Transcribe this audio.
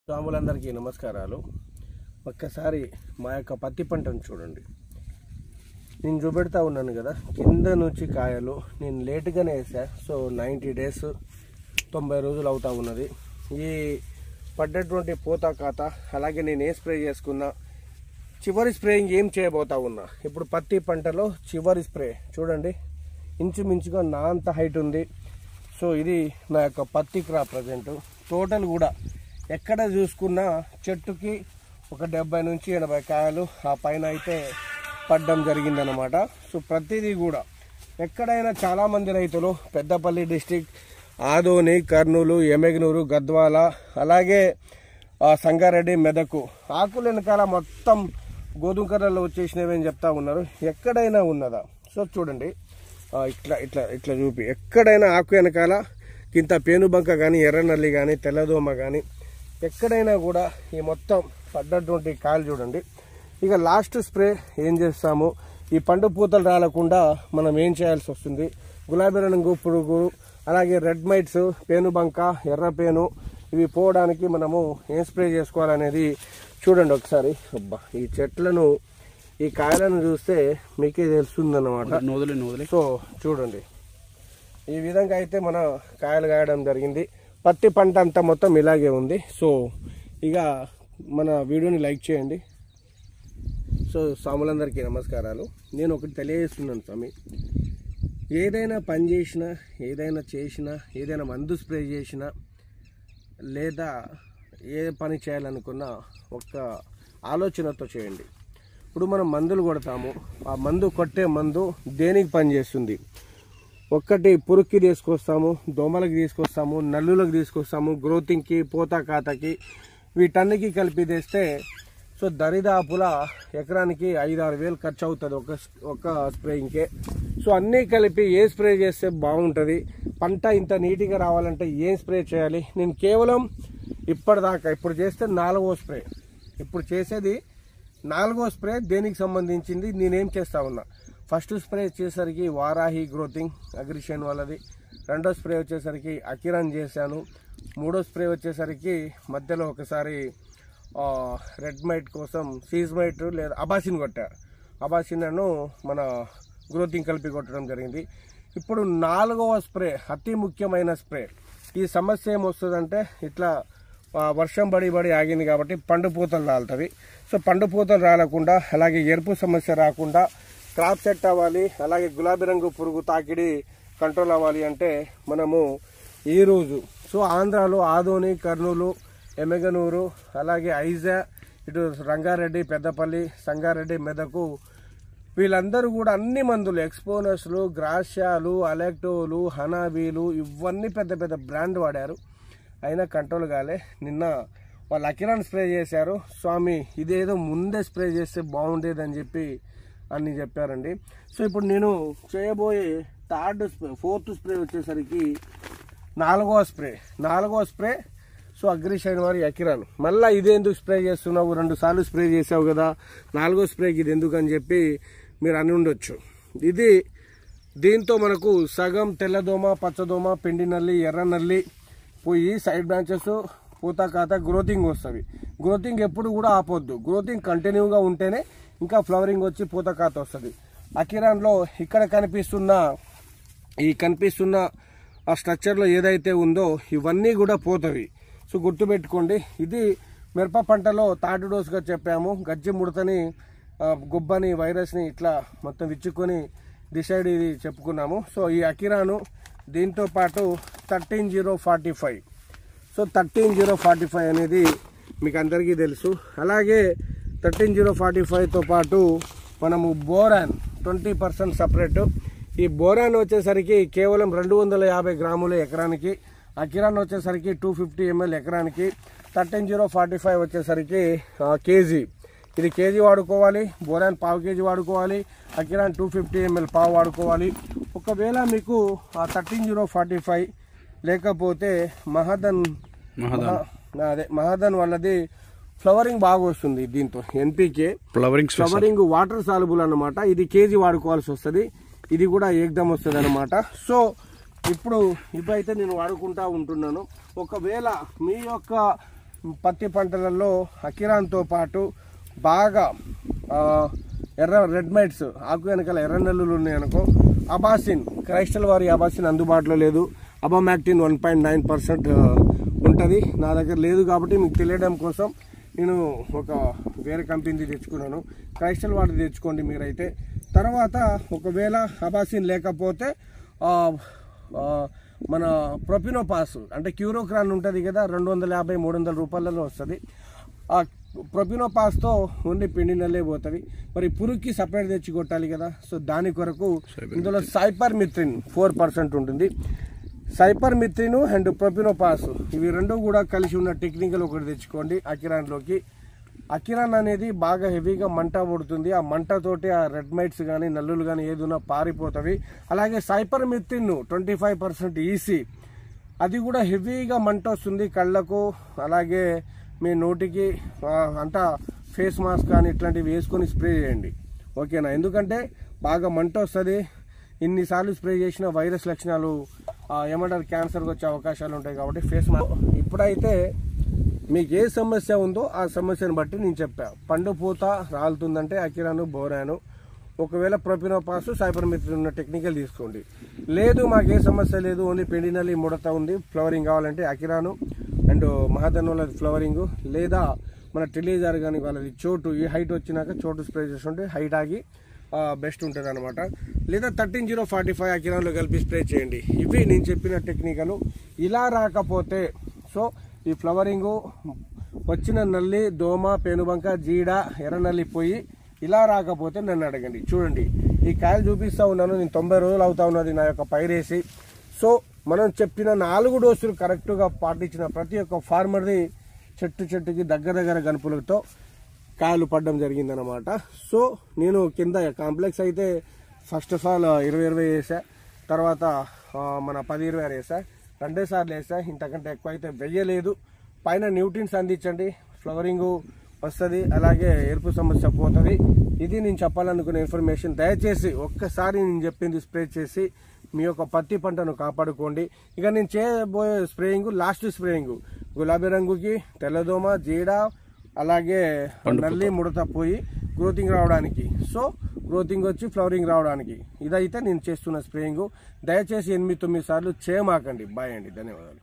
స్వాములందరికీ నమస్కారాలు. ఒక్కసారి మా యొక్క పత్తి పంటను చూడండి. నేను చూపెడతా ఉన్నాను కదా, కింద నుంచి కాయలు నేను లేటుగానే వేసా. సో 90 డేస్ 90 రోజులు అవుతా ఉన్నది. ఈ పడ్డటువంటి పూత కాత, అలాగే నేను ఏ స్ప్రే చేసుకున్నా, చివరి స్ప్రేయింగ్ ఏం చేయబోతా ఉన్నా. ఇప్పుడు పత్తి పంటలో చివరి స్ప్రే చూడండి, ఇంచుమించుగా నా అంత హైట్ ఉంది. సో ఇది నా యొక్క పత్తి క్రాప్ ప్రజెంట్. టోటల్ కూడా ఎక్కడ చూసుకున్నా చెట్టుకి ఒక 70 నుంచి 80 కాయలు ఆ పైన అయితే పడ్డం జరిగిందనమాట. సో ప్రతిదీ కూడా ఎక్కడైనా చాలామంది రైతులు పెద్దపల్లి డిస్టిక్, ఆదోని, కర్నూలు, ఎమ్మెగనూరు, గద్వాల, అలాగే సంగారెడ్డి, మెదకు ఆకుల వెనకాల మొత్తం గోధుమ కర్రలు వచ్చేసినవి అని చెప్తా ఉన్నారు. ఎక్కడైనా ఉన్నదా? సో చూడండి, ఇట్లా ఇట్లా ఇట్లా చూపి ఎక్కడైనా ఆకు వెనకాల కింద పేనుబంక కానీ, ఎర్రనల్లి కానీ, తెల్లదోమ కానీ ఎక్కడైనా కూడా ఈ మొత్తం పడ్డటువంటి కాయలు చూడండి. ఇక లాస్ట్ స్ప్రే ఏం చేస్తాము, ఈ పండు పూతలు రాలకుండా మనం ఏం చేయాల్సి వస్తుంది, గులాబీ రంగు పురుగు, అలాగే రెడ్ మైట్స్, పేనుబంక, ఎర్రపేను ఇవి పోవడానికి మనము ఏం స్ప్రే చేసుకోవాలనేది చూడండి ఒకసారి. అబ్బా, ఈ చెట్లను, ఈ కాయలను చూస్తే మీకే తెలుస్తుందన్నమాట. సో చూడండి, ఈ విధంగా అయితే మన కాయలు కాయడం జరిగింది. పత్తి పంట అంతా మొత్తం ఇలాగే ఉంది. సో ఇక మన వీడియోని లైక్ చేయండి. సో స్వాములందరికీ నమస్కారాలు. నేను ఒకటి తెలియజేస్తున్నాను స్వామి, ఏదైనా పని చేసినా, ఏదైనా చేసినా, ఏదైనా మందు స్ప్రే చేసినా, లేదా ఏ పని చేయాలనుకున్నా ఒక ఆలోచనతో చేయండి. ఇప్పుడు మనం మందులు కొడతాము, ఆ మందు కొట్టే మందు దేనికి పనిచేస్తుంది? ఒక్కటి పురుగుకి తీసుకొస్తాము, దోమలకి తీసుకొస్తాము, నల్లులకు తీసుకొస్తాము, గ్రోతింగ్కి, పూత కాతకి, వీటన్నికి కలిపి తెస్తే సో దరిదాపుల ఎకరానికి 5-6 వేలు ఖర్చు అవుతుంది ఒక స్ప్రేయింగ్కే. సో అన్నీ కలిపి ఏ స్ప్రే చేస్తే బాగుంటుంది, పంట ఇంత నీట్గా రావాలంటే ఏం స్ప్రే చేయాలి? నేను కేవలం ఇప్పటిదాకా ఇప్పుడు చేస్తే 4వ స్ప్రే, ఇప్పుడు చేసేది 4వ స్ప్రే. దేనికి సంబంధించింది నేనేం చేస్తా ఉన్నా, ఫస్ట్ స్ప్రే వచ్చేసరికి వారాహి గ్రోతింగ్ అగ్రిషన్ వాళ్ళది, 2వ స్ప్రే వచ్చేసరికి అకిరాన్ చేశాను, 3వ స్ప్రే వచ్చేసరికి మధ్యలో ఒకసారి రెడ్ మైట్ కోసం సీజ్ మైట్ లేదా అబాసిన్ కొట్టా. అబాసిన్ను మన గ్రోతింగ్ కలిపి కొట్టడం జరిగింది. ఇప్పుడు 4వ స్ప్రే అతి ముఖ్యమైన స్ప్రే. ఈ సమస్య ఏమొస్తుందంటే, ఇట్లా వర్షం బడి ఆగింది కాబట్టి పండు పూతలు రాలుతుంది. సో పండు పూతలు రాలకుండా, అలాగే ఎరుపు సమస్య రాకుండా, క్రాప్ సెట్ అవ్వాలి, అలాగే గులాబీ రంగు పురుగు తాకిడి కంట్రోల్ అవ్వాలి అంటే మనము ఈరోజు సో ఆంధ్రాలో ఆదోని, కర్నూలు, ఎమ్మెగనూరు, అలాగే ఐజా, ఇటు రంగారెడ్డి, పెద్దపల్లి, సంగారెడ్డి, మెదకు వీళ్ళందరూ కూడా అన్ని మందులు, ఎక్స్పోనస్లు, గ్రాష్యాలు, అలెక్టోలు, హనాబీలు ఇవన్నీ పెద్ద పెద్ద బ్రాండ్ వాడారు, అయినా కంట్రోల్ కాలే. నిన్న వాళ్ళు అకిరాన్ స్ప్రే చేశారు. స్వామి ఇదేదో ముందే స్ప్రే చేస్తే బాగుండేదని చెప్పి అని చెప్పారండి. సో ఇప్పుడు నేను చేయబోయే 4th స్ప్రే వచ్చేసరికి 4వ స్ప్రే. సో అగ్రిషైన్ వారి అకిరాన్. మళ్ళీ ఇదేందుకు స్ప్రే చేస్తున్నావు, 2 సార్లు స్ప్రే చేసావు కదా, 4వ స్ప్రేకి ఇది ఎందుకు అని చెప్పి మీరు అని ఉండొచ్చు. దీంతో మనకు సగం తెల్లదోమ, పచ్చదోమ, పిండి నల్లి, ఎర్ర నల్లి పోయి సైడ్ బ్రాంచెస్, పూత కాత, గ్రోతింగ్ వస్తుంది. గ్రోతింగ్ ఎప్పుడు కూడా ఆపొద్దు, గ్రోతింగ్ కంటిన్యూగా ఉంటేనే ఇంకా ఫ్లవరింగ్ వచ్చి పూత కాత వస్తుంది. అకిరాన్లో ఇక్కడ కనిపిస్తున్న ఆ స్ట్రక్చర్లో ఏదైతే ఉందో ఇవన్నీ కూడా పోతవి. సో గుర్తుపెట్టుకోండి, ఇది మిరప పంటలో 3rd డోస్గా చెప్పాము. గజ్జి ముడతని, గుబ్బని, వైరస్ని ఇట్లా మొత్తం విచ్చుకొని డిసైడ్ ఇది చెప్పుకున్నాము. సో ఈ అకిరాను దీంతో పాటు 13045. సో 13045 అనేది మీకు అందరికీ తెలుసు. అలాగే 13045తో పాటు మనము బోరాన్ 20% సపరేట్. ఈ బోరాన్ వచ్చేసరికి కేవలం 250 గ్రాములు ఎకరానికి, అకిరాన్ వచ్చేసరికి 250 ml ఎకరానికి, 13045 వచ్చేసరికి కేజీ. ఇది కేజీ వాడుకోవాలి, బోరాన్ ½ కేజీ వాడుకోవాలి, అకిరాన్ 250 ml పావు వాడుకోవాలి. ఒకవేళ మీకు 13045 లేకపోతే మహాదన్ వాళ్ళది ఫ్లవరింగ్ బాగా వస్తుంది. దీంతో ఎన్పీకే ఫ్లవరింగ్ వాటర్ సాల్యుబుల్ అన్నమాట. ఇది కేజీ వాడుకోవాల్సి వస్తుంది, ఇది కూడా ఏకదం వస్తుంది అనమాట. సో ఇప్పుడైతే నేను వాడుకుంటా ఉంటున్నాను. ఒకవేళ మీ యొక్క పత్తి పంటలలో అకిరాన్తో పాటు బాగా రెడ్ మైట్స్ ఆకు వెనకాల ఎర్ర నల్లులు ఉన్నాయనుకో, అబాసిన్ క్రైస్టల్ వారి అబాసిన్ అందుబాటులో లేదు. అబామాక్టిన్ 1.9% ఉంటుంది. నా దగ్గర లేదు కాబట్టి మీకు తెలియడం కోసం నేను ఒక వేరే కంపెనీది తెచ్చుకున్నాను. క్రైస్టల్ వారి తెచ్చుకోండి మీరైతే. తర్వాత ఒకవేళ అబాసిన్ లేకపోతే మన ప్రొపినోపాస్ అంటే క్యూరోక్రాన్ ఉంటుంది కదా, 250-300 రూపాయలలో వస్తుంది. ఆ ప్రొపినోపాస్తో ఓన్లీ పిండి నల్లే పోతుంది. మరి పురుగుకి సపరేట్ తెచ్చి కొట్టాలి కదా, సో దాని కొరకు ఇందులో సైపర్మిత్రిన్ 4% ఉంటుంది. సైపర్మిత్రిన్ అండ్ ప్రొపినోపాస్ ఇవి రెండు కూడా కలిసి ఉన్న టెక్నికల్ ఒకటి తెచ్చుకోండి అకిరాన్లోకి. అకిరాన్ అనేది బాగా హెవీగా మంట పడుతుంది. ఆ మంటతోటి ఆ రెడ్ మైట్స్ కానీ నల్లులు కానీ ఏదున్నా పారిపోతాయి. అలాగే సైపర్మిత్రిన్ 25% ఈసీ, అది కూడా హెవీగా మంట వస్తుంది కళ్ళకు, అలాగే మీ నోటికి అంతా ఫేస్ మాస్క్ కానీ ఇట్లాంటివి వేసుకొని స్ప్రే చేయండి, ఓకేనా. ఎందుకంటే బాగా మంట వస్తుంది. ఇన్నిసార్లు స్ప్రే చేసిన వైరస్ లక్షణాలు ఏమంటారు క్యాన్సర్కి వచ్చే అవకాశాలు ఉంటాయి. కాబట్టి ఫేస్ మాస్క్ ఇప్పుడైతే మీకు ఏ సమస్య ఉందో ఆ సమస్యను బట్టి నేను చెప్పా. పండు పూత రాలుతుందంటే అకిరాను, బోరాను, ఒకవేళ ప్రొపినోపాస్, సైపర్మిత్రిన్ ఉన్న టెక్నికల్ తీసుకోండి. లేదు మాకు ఏ సమస్య లేదు, ఓన్లీ పెండినల్లి ముడత ఉంది, ఫ్లవరింగ్ కావాలంటే అకిరాను అండ్ మహాధన్ వాళ్ళది ఫ్లవరింగ్, లేదా మన టెలిజార్ కానీ వాళ్ళది చోటు, ఈ హైట్ వచ్చినాక చోటు స్ప్రే చేస్తుంటే హైట్ ఆగి బెస్ట్ ఉంటుంది అనమాట. లేదా 13045 అకిరాన్లో కలిపి స్ప్రే చేయండి. ఇవి నేను చెప్పిన టెక్నికలు. ఇలా రాకపోతే సో ఈ ఫ్లవరింగు వచ్చిన నల్లి, దోమ, పేనుబంక, జీడ, ఎర్ర నల్లి పోయి ఇలా రాకపోతే నన్ను అడగండి. చూడండి ఈ కాయలు చూపిస్తూ ఉన్నాను, నేను 90 రోజులు అవుతా ఉన్నది నా యొక్క పైరేసి. సో మనం చెప్పిన 4 డోసులు కరెక్ట్గా పాటించిన ప్రతి ఒక్క ఫార్మర్ది చెట్టుకి దగ్గర గనుపులతో కాయలు పడడం జరిగిందనమాట. సో నేను కింద కాంప్లెక్స్ అయితే ఫస్ట్ ఆఫ్ ఆల్ 20 వేసా, తర్వాత మన 10-20 వేసా, 2 సార్లు వేసా. ఇంతకంటే ఎక్కువ అయితే వెయ్యలేదు. పైన న్యూట్రిన్స్ అందించండి, ఫ్లవరింగ్ వస్తుంది, అలాగే ఎరుపు సమస్య పోతుంది. ఇది నేను చెప్పాలనుకునే ఇన్ఫర్మేషన్. దయచేసి ఒక్కసారి నేను చెప్పింది స్ప్రే చేసి మీ యొక్క పత్తి పంటను కాపాడుకోండి. ఇక నేను చేయబోయే స్ప్రేయింగ్ లాస్ట్ స్ప్రేయింగ్ గులాబీ రంగుకి, తెల్లదోమ, జీడ, అలాగే నల్లి ముడత పోయి గ్రోతింగ్ రావడానికి, సో గ్రోతింగ్ వచ్చి ఫ్లవరింగ్ రావడానికి ఇదైతే నేను చేస్తున్న స్ప్రేయింగ్. దయచేసి 8-9 సార్లు చేయమాకండి. బాయ్ అండి, ధన్యవాదాలు.